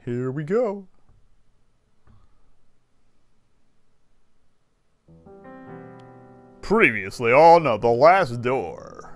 Here we go. Previously on The Last Door.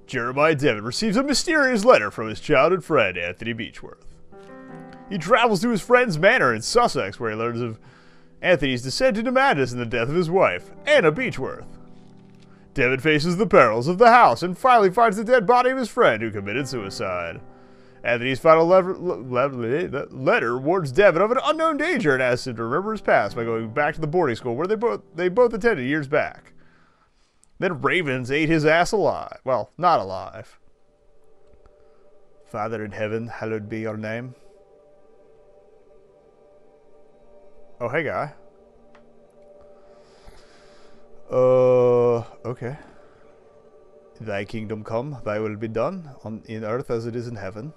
Jeremiah Devitt receives a mysterious letter from his childhood friend, Anthony Beechworth. He travels to his friend's manor in Sussex, where he learns of Anthony's descent into madness and the death of his wife, Anna Beechworth. Devitt faces the perils of the house and finally finds the dead body of his friend who committed suicide. Anthony's final letter warns Devitt of an unknown danger and asks him to remember his past by going back to the boarding school where they both attended years back. Then ravens ate his ass alive. Well, not alive. Father in heaven, hallowed be your name. Oh, hey, guy. Okay. Thy kingdom come, thy will be done, in earth as it is in heaven.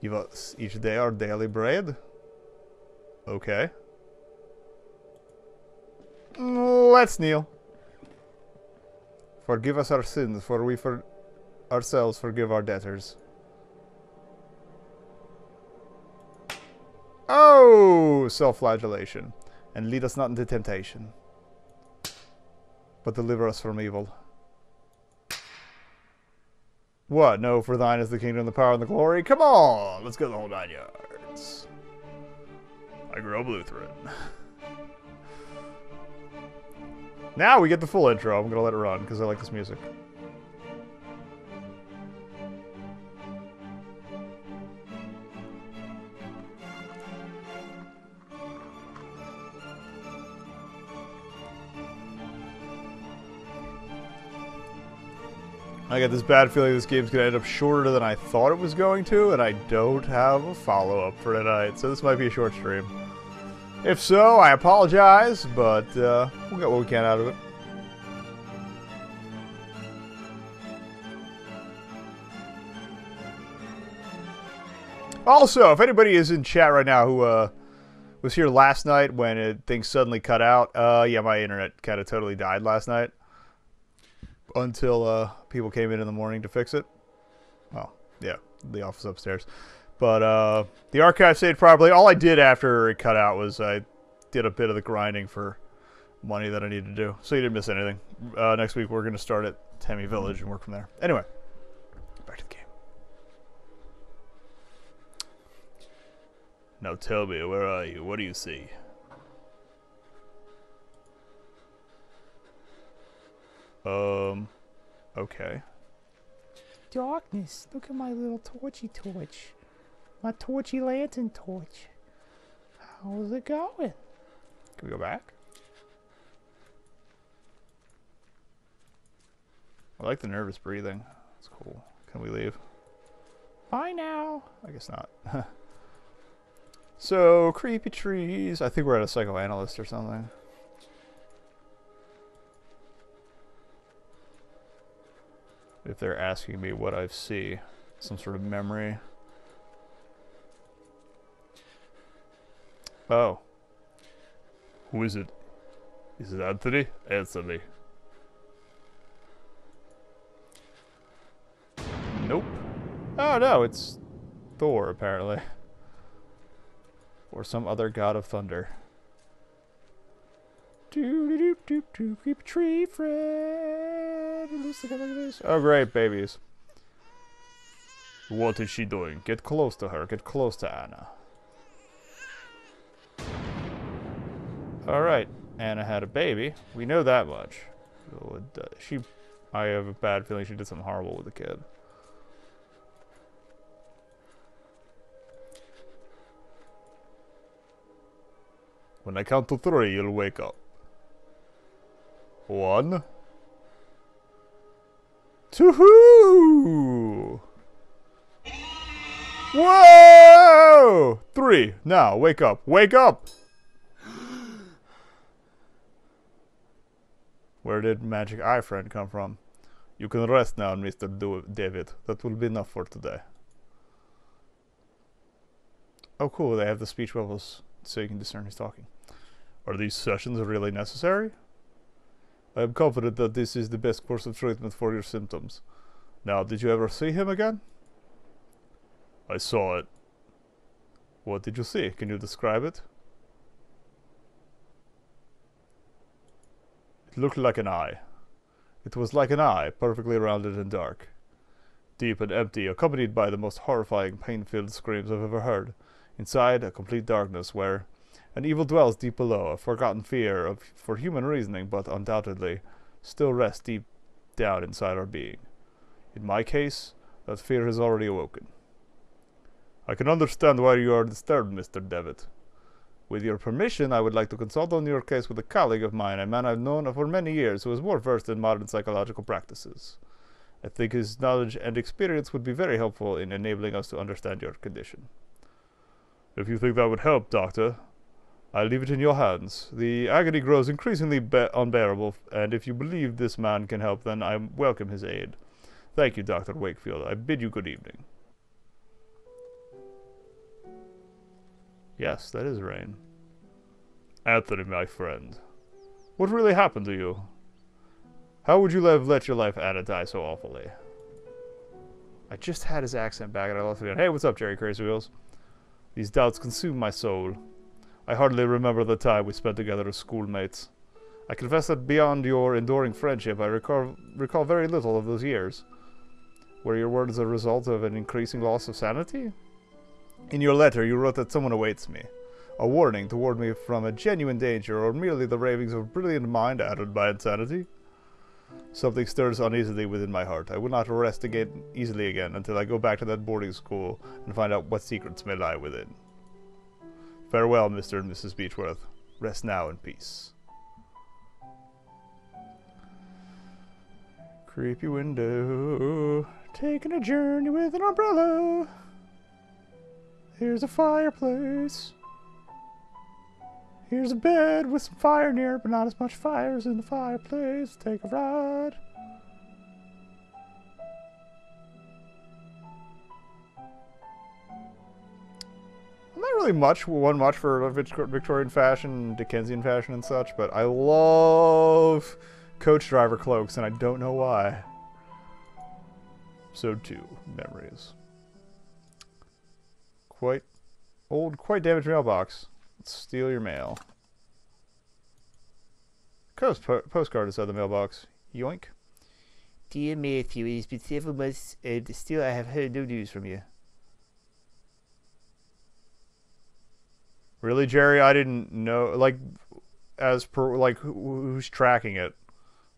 Give us each day our daily bread. Okay. Let's kneel. Forgive us our sins, for we ourselves forgive our debtors. Oh, self-flagellation. And lead us not into temptation, but deliver us from evil. What? No, for thine is the kingdom, the power, and the glory? Come on! Let's go the whole 9 yards. I grew up Lutheran. Now we get the full intro. I'm going to let it run, because I like this music. I got this bad feeling this game's going to end up shorter than I thought it was going to, and I don't have a follow-up for tonight, so this might be a short stream. If so, I apologize, but we'll get what we can out of it. Also, if anybody is in chat right now who was here last night when things suddenly cut out, yeah, my internet kind of totally died last night. Until people came in the morning to fix it. Well, yeah, the office upstairs. But the archive saved properly. All I did after it cut out was I did a bit of the grinding for money that I needed to do. So you didn't miss anything. Next week we're going to start at Temmie Village and work from there. Anyway, back to the game. Now tell me, where are you? What do you see? Okay. Darkness. Look at my little torchy torch. My torchy lantern torch. How's it going? Can we go back? I like the nervous breathing. That's cool. Can we leave? Bye now. I guess not. So, creepy trees. I think we're at a psychoanalyst or something. If they're asking me what I see, some sort of memory. Oh. Who is it? Is it Anthony? Answer me. Nope. Oh no, it's Thor apparently. Or some other god of thunder. Creep tree friend. Oh great, babies. What is she doing? Get close to her. Get close to Anna. Alright, Anna had a baby. We know that much. I have a bad feeling she did something horrible with the kid. When I count to 3, you'll wake up. 1. 2. Whoa! 3. Now, wake up. Wake up! Where did Magic Eye Friend come from? You can rest now, Mr. David. That will be enough for today. Oh, cool. They have the speech bubbles so you can discern who's talking. Are these sessions really necessary? I am confident that this is the best course of treatment for your symptoms. Now, did you ever see him again? I saw it. What did you see? Can you describe it? It looked like an eye. It was like an eye, perfectly rounded and dark. Deep and empty, accompanied by the most horrifying, pain-filled screams I've ever heard. Inside, a complete darkness where an evil dwells deep below, a forgotten fear for human reasoning, but undoubtedly still rests deep down inside our being. In my case, that fear has already awoken. I can understand why you are disturbed, Mr. Devitt. With your permission, I would like to consult on your case with a colleague of mine, a man I've known for many years who is more versed in modern psychological practices. I think his knowledge and experience would be very helpful in enabling us to understand your condition. If you think that would help, Doctor, I leave it in your hands. The agony grows increasingly unbearable, and if you believe this man can help, then I welcome his aid. Thank you, Dr. Wakefield. I bid you good evening. Yes, that is Rain. Anthony, my friend. What really happened to you? How would you have let your life die so awfully? I just had his accent back and I lost it again. Hey, what's up, Jerry Crazy Wheels? These doubts consume my soul. I hardly remember the time we spent together as schoolmates. I confess that beyond your enduring friendship, I recall very little of those years. Were your words a result of an increasing loss of sanity? In your letter, you wrote that someone awaits me. A warning to warn me from a genuine danger, or merely the ravings of a brilliant mind added by insanity? Something stirs uneasily within my heart. I will not rest easily again until I go back to that boarding school and find out what secrets may lie within. Farewell, Mr. and Mrs. Beechworth. Rest now in peace. Creepy window. Taking a journey with an umbrella. Here's a fireplace. Here's a bed with some fire near it, but not as much fire as in the fireplace. Take a ride. I'm not really much for Victorian fashion, Dickensian fashion and such, but I love coach driver cloaks, and I don't know why. Episode 2, Memories. Quite old, quite damaged mailbox. Let's steal your mail. Postcard inside the mailbox. Yoink. Dear Matthew, it has been several months and still I have heard no news from you. Really, Jerry? I didn't know. Like, as per, like, who's tracking it?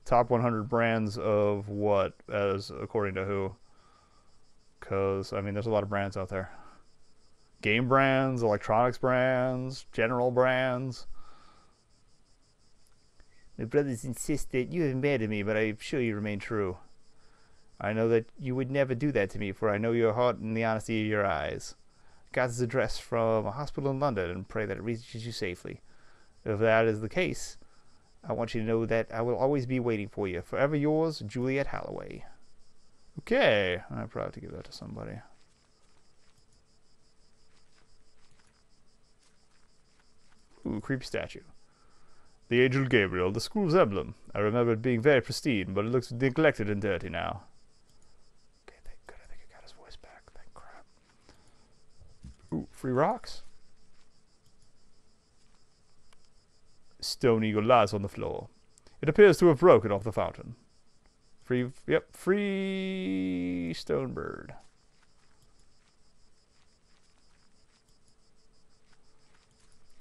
Top 100 brands of what, as according to who? Because, I mean, there's a lot of brands out there. Game brands, electronics brands, general brands. My brothers insist that you have abandoned me, but I am sure you remain true. I know that you would never do that to me, for I know your heart and the honesty of your eyes. I got this address from a hospital in London and pray that it reaches you safely. If that is the case, I want you to know that I will always be waiting for you. Forever yours, Juliet Holloway. Okay, I'm proud to give that to somebody. Ooh, creepy statue. The Angel Gabriel, the school's emblem. I remember it being very pristine, but it looks neglected and dirty now. Okay, thank good. I think I got his voice back. Thank crap. Ooh, free rocks. Stone eagle lies on the floor. It appears to have broken off the fountain. Free stone bird.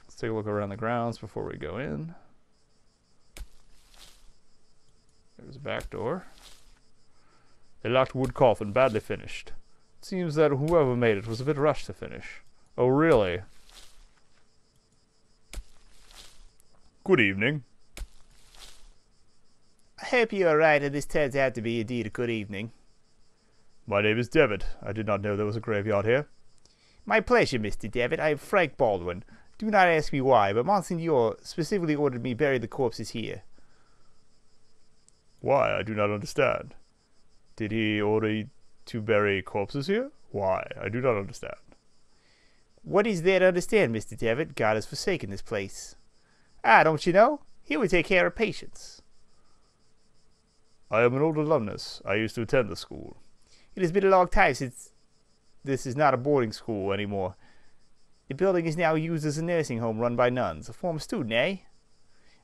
Let's take a look around the grounds before we go in. There's a back door. A locked wood coffin, badly finished. It seems that whoever made it was a bit rushed to finish. Oh, really? Good evening. I hope you are right and this turns out to be indeed a good evening. My name is Devitt. I did not know there was a graveyard here. My pleasure, Mr. Devitt. I am Frank Baldwin. Do not ask me why, but Monsignor specifically ordered me bury the corpses here. Why? I do not understand. Did he order you to bury corpses here? Why? I do not understand. What is there to understand, Mr. Devitt? God has forsaken this place. Ah, don't you know? He would take care of patients. I am an old alumnus. I used to attend the school. It has been a long time since this is not a boarding school anymore. The building is now used as a nursing home run by nuns. A former student, eh?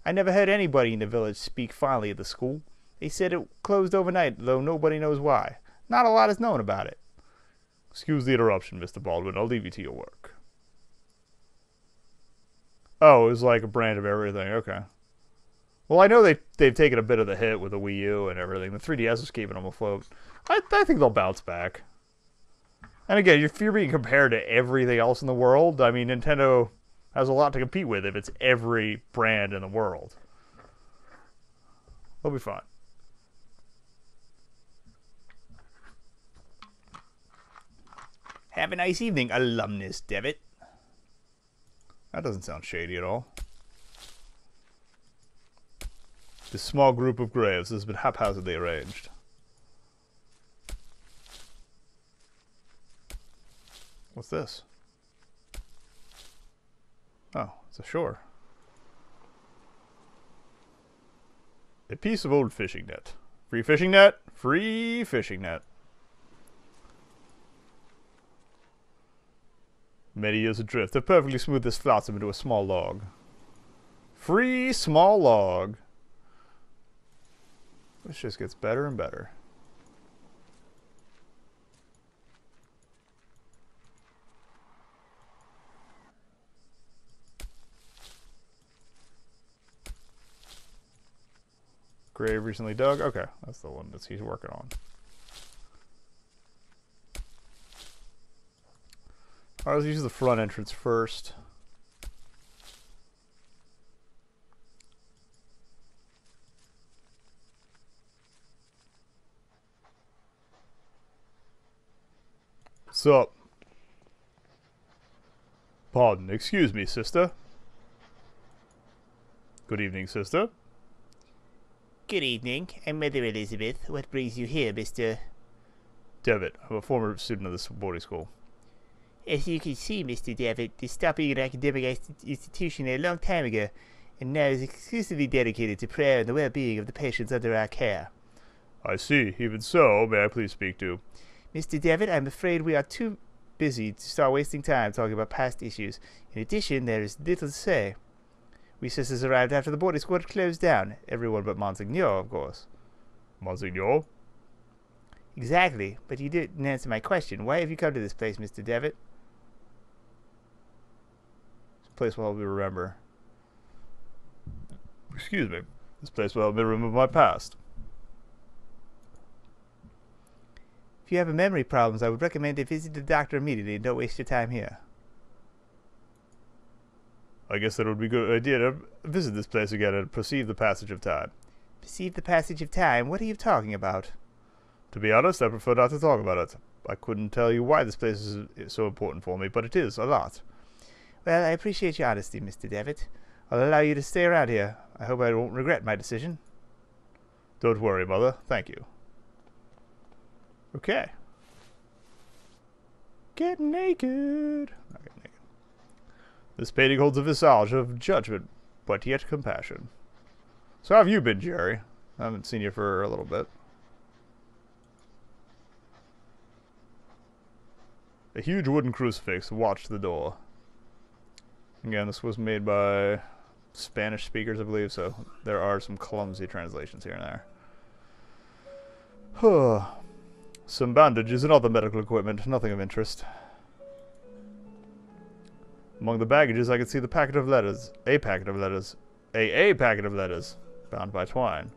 I never heard anybody in the village speak fondly of the school. They said it closed overnight, though nobody knows why. Not a lot is known about it. Excuse the interruption, Mr. Baldwin. I'll leave you to your work. Oh, it was like a brand of everything. Okay. Well, I know they've taken a bit of the hit with the Wii U and everything. The 3DS is keeping them afloat. I think they'll bounce back. And again, if you're being compared to everything else in the world, I mean, Nintendo has a lot to compete with if it's every brand in the world. They'll be fine. Have a nice evening, alumnus Devitt. That doesn't sound shady at all. This small group of graves has been haphazardly arranged. What's this? Oh, it's a shore. A piece of old fishing net. Free fishing net? Free fishing net. Many years adrift have perfectly smoothed this flotsam into a small log. Free small log. This just gets better and better. Grave recently dug. Okay, that's the one that he's working on. Alright, let's use the front entrance first. What's up? Pardon, excuse me, sister. Good evening, sister. Good evening. I'm Mother Elizabeth. What brings you here, Mr. Devitt. I'm a former student of this boarding school. As you can see, Mr. Devitt, this stopped being an academic institution a long time ago, and now is exclusively dedicated to prayer and the well-being of the patients under our care. I see. Even so, may I please speak to... Mr. Devitt, I'm afraid we are too busy to start wasting time talking about past issues. In addition, there is little to say. Recess arrived after the boarding school had closed down. Everyone but Monsignor, of course. Monsignor? Exactly, but you didn't answer my question. Why have you come to this place, Mr. Devitt? This place will help me remember. Excuse me. This place will help me remember my past. If you have memory problems, I would recommend to visit the doctor immediately and don't waste your time here. I guess that would be a good idea to visit this place again and perceive the passage of time. Perceive the passage of time? What are you talking about? To be honest, I prefer not to talk about it. I couldn't tell you why this place is so important for me, but it is a lot. Well, I appreciate your honesty, Mr. Devitt. I'll allow you to stay around here. I hope I won't regret my decision. Don't worry, Mother. Thank you. Okay. Get naked. Not get naked. This painting holds a visage of judgment, but yet compassion. So how have you been, Jerry? I haven't seen you for a little bit. A huge wooden crucifix watched the door. Again, this was made by Spanish speakers, I believe, so there are some clumsy translations here and there. Some bandages and other medical equipment, nothing of interest. Among the baggages, I could see the packet of letters. A packet of letters, bound by twine.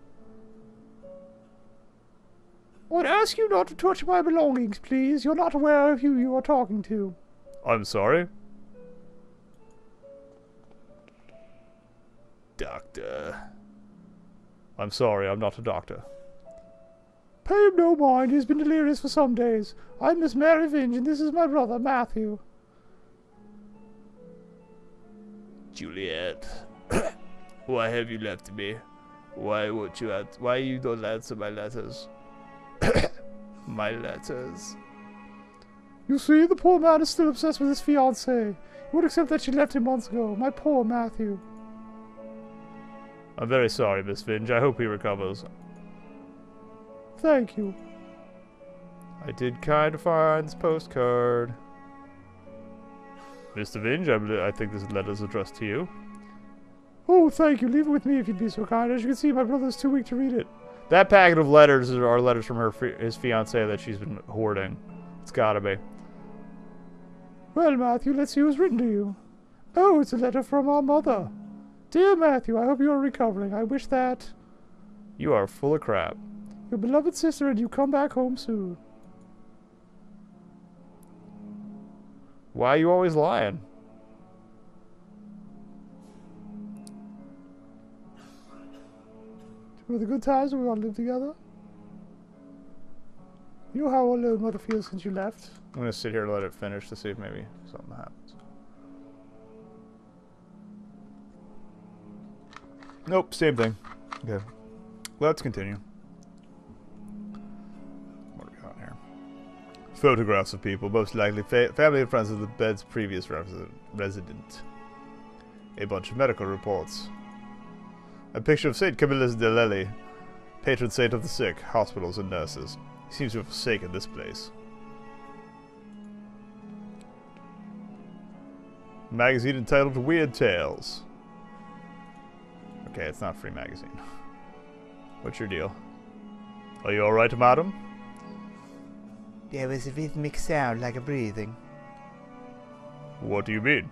I'd ask you not to touch my belongings, please. You're not aware of who you are talking to. I'm sorry. Doctor. I'm sorry, I'm not a doctor. Pay him no mind. He's been delirious for some days. I'm Miss Mary Vinge, and this is my brother, Matthew. Juliet, why have you left me? Why you don't answer my letters? My letters. You see, the poor man is still obsessed with his fiancée. He would accept that she left him months ago. My poor Matthew. I'm very sorry, Miss Vinge. I hope he recovers. Thank you. I did kind of find this postcard. Mr. Vinge, I think this letter is addressed to you. Oh, thank you. Leave it with me if you'd be so kind. As you can see, my brother's too weak to read it. That packet of letters are letters from his fiancée that she's been hoarding. It's gotta be. Well, Matthew, let's see who's written to you. Oh, it's a letter from our mother. Dear Matthew, I hope you are recovering. I wish that You are full of crap. your beloved sister and you come back home soon. Why are you always lying? Were the good times when we all lived together? You know how alone Mother feels since you left? I'm gonna sit here and let it finish to see if maybe something happens. Nope, same thing. Okay. Let's continue. What do we got here? Photographs of people, most likely family and friends of the bed's previous resident. A bunch of medical reports. A picture of St. Camillus de Lely, patron saint of the sick, hospitals, and nurses. He seems to have forsaken this place. Magazine entitled Weird Tales. Okay, it's not a free magazine. What's your deal? Are you alright, madam? There was a rhythmic sound like a breathing. What do you mean?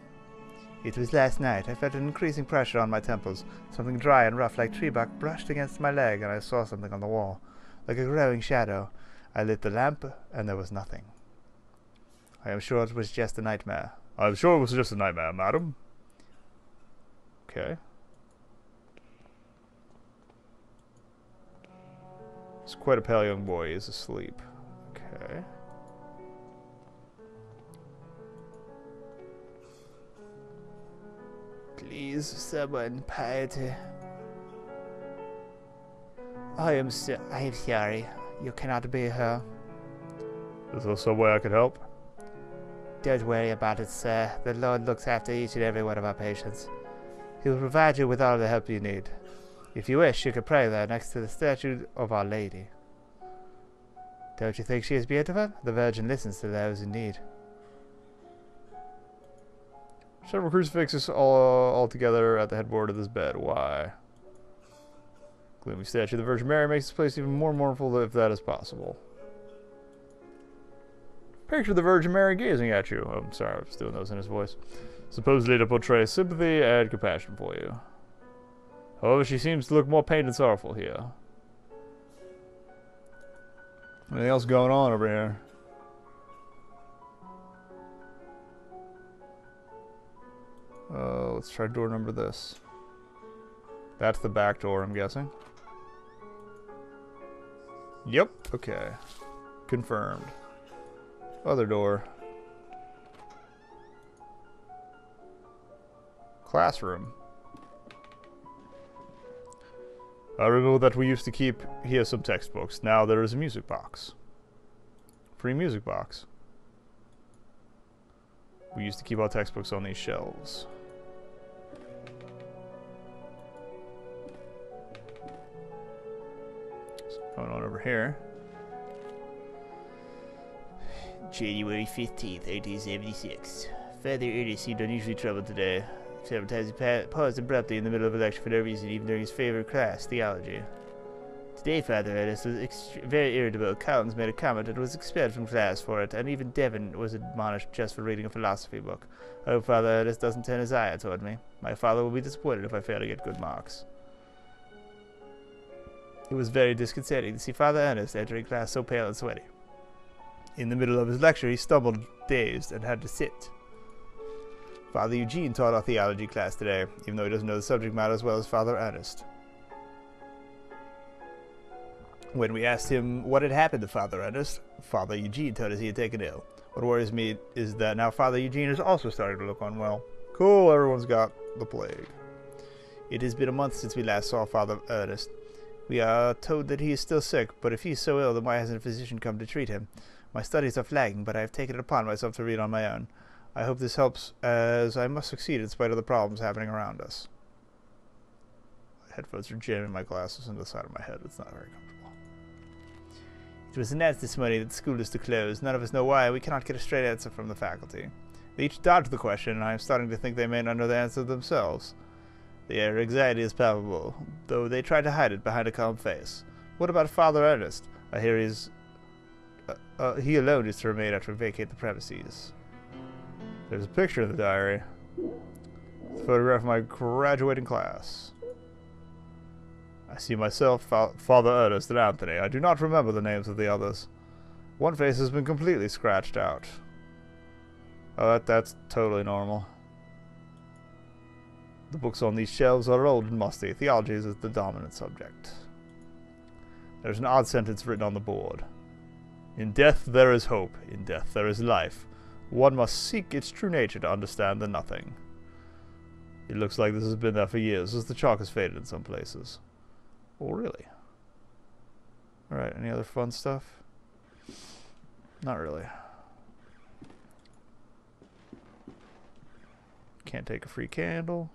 It was last night. I felt an increasing pressure on my temples. Something dry and rough like tree bark brushed against my leg, and I saw something on the wall, like a growing shadow. I lit the lamp, and there was nothing. I am sure it was just a nightmare. I'm sure it was just a nightmare, madam. Okay. It's quite a pale young boy. He is asleep. Okay. Please, someone, piety. I am sorry. You cannot be here. Is there some way I could help? Don't worry about it, sir. The Lord looks after each and every one of our patients. He will provide you with all the help you need. If you wish, you can pray there next to the statue of Our Lady. Don't you think she is beautiful? The Virgin listens to those in need. Several crucifixes all together at the headboard of this bed. Why? Gloomy statue of the Virgin Mary makes this place even more mournful if that is possible. Picture of the Virgin Mary gazing at you. Oh, I'm sorry, I was doing those in his voice. Supposedly to portray sympathy and compassion for you. However, she seems to look more pained and sorrowful here. Anything else going on over here? Let's try door number this. That's the back door, I'm guessing. Yep. Okay. Confirmed. Other door. Classroom. I remember that we used to keep here some textbooks. Now there is a music box. Free music box. We used to keep our textbooks on these shelves. What's going on over here? January 15th, 1876. Father Ernest seemed unusually troubled today. Several times he paused abruptly in the middle of a lecture for no reason, even during his favorite class, theology. Today, Father Ernest was very irritable. Collins made a comment and was expelled from class for it, and even Devon was admonished just for reading a philosophy book. I hope Father Ernest doesn't turn his eye toward me. My father will be disappointed if I fail to get good marks. It was very disconcerting to see Father Ernest entering class so pale and sweaty. In the middle of his lecture, he stumbled, dazed, and had to sit. Father Eugene taught our theology class today, even though he doesn't know the subject matter as well as Father Ernest. When we asked him what had happened to Father Ernest, Father Eugene told us he had taken ill. What worries me is that now Father Eugene is also starting to look unwell. Cool, everyone's got the plague. It has been a month since we last saw Father Ernest. We are told that he is still sick, but if he is so ill, then why hasn't a physician come to treat him? My studies are flagging, but I have taken it upon myself to read on my own. I hope this helps, as I must succeed in spite of the problems happening around us. My headphones are jamming my glasses into the side of my head. It's not very comfortable. It was announced this morning that the school is to close. None of us know why, and we cannot get a straight answer from the faculty. They each dodged the question, and I am starting to think they may not know the answer themselves. Their anxiety is palpable, though they try to hide it behind a calm face. What about Father Ernest? I hear he alone is to remain after vacate the premises. There's a picture in the diary. It's a photograph of my graduating class. I see myself, Father Ernest, and Anthony. I do not remember the names of the others. One face has been completely scratched out. Oh, that's totally normal. The books on these shelves are old and musty. Theology is the dominant subject. There's an odd sentence written on the board. In death there is hope. In death there is life. One must seek its true nature to understand the nothing. It looks like this has been there for years, as the chalk has faded in some places. Oh, really? Alright, any other fun stuff? Not really. Can't take a free candle.